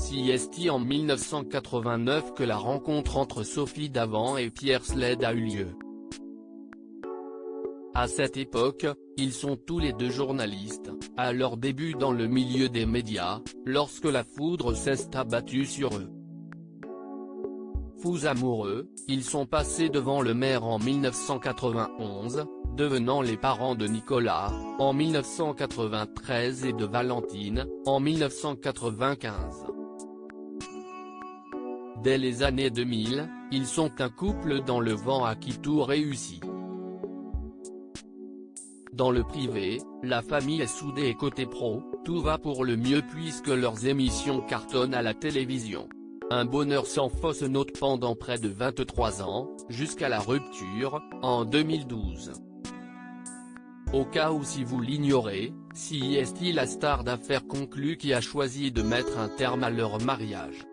C'est en 1989 que la rencontre entre Sophie Davant et Pierre Sled a eu lieu. À cette époque, ils sont tous les deux journalistes, à leur début dans le milieu des médias, lorsque la foudre s'est abattue sur eux. Fous amoureux, ils sont passés devant le maire en 1991, devenant les parents de Nicolas, en 1993 et de Valentine, en 1995. Dès les années 2000, ils sont un couple dans le vent à qui tout réussit. Dans le privé, la famille est soudée et côté pro, tout va pour le mieux puisque leurs émissions cartonnent à la télévision. Un bonheur sans fausse note pendant près de 23 ans, jusqu'à la rupture, en 2012. Au cas où si vous l'ignorez, c'est la star d'affaires conclue qui a choisi de mettre un terme à leur mariage.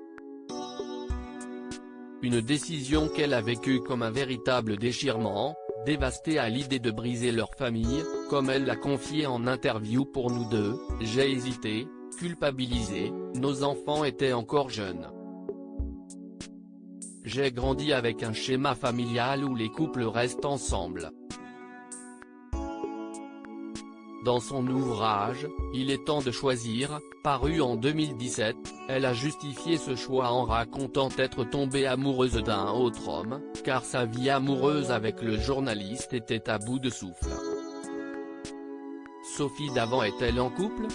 Une décision qu'elle a vécue comme un véritable déchirement, dévastée à l'idée de briser leur famille, comme elle l'a confié en interview pour Nous Deux, « J'ai hésité, culpabilisé, nos enfants étaient encore jeunes. J'ai grandi avec un schéma familial où les couples restent ensemble. » Dans son ouvrage, Il est temps de choisir, paru en 2017, elle a justifié ce choix en racontant être tombée amoureuse d'un autre homme, car sa vie amoureuse avec le journaliste était à bout de souffle. Sophie Davant est-elle en couple?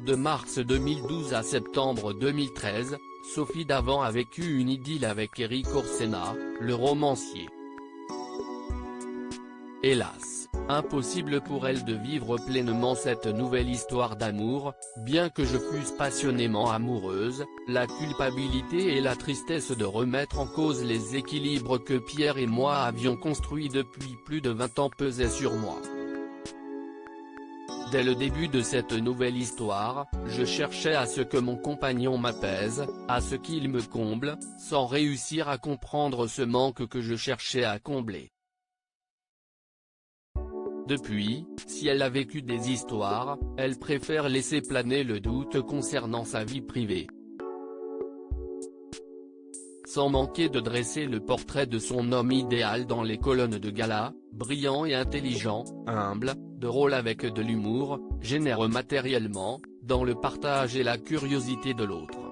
De mars 2012 à septembre 2013, Sophie Davant a vécu une idylle avec Éric Orsena, le romancier. Hélas, impossible pour elle de vivre pleinement cette nouvelle histoire d'amour, bien que je fusse passionnément amoureuse, la culpabilité et la tristesse de remettre en cause les équilibres que Pierre et moi avions construits depuis plus de 20 ans pesaient sur moi. Dès le début de cette nouvelle histoire, je cherchais à ce que mon compagnon m'apaise, à ce qu'il me comble, sans réussir à comprendre ce manque que je cherchais à combler. Depuis, si elle a vécu des histoires, elle préfère laisser planer le doute concernant sa vie privée. Sans manquer de dresser le portrait de son homme idéal dans les colonnes de gala, brillant et intelligent, humble, drôle avec de l'humour, généreux matériellement, dans le partage et la curiosité de l'autre.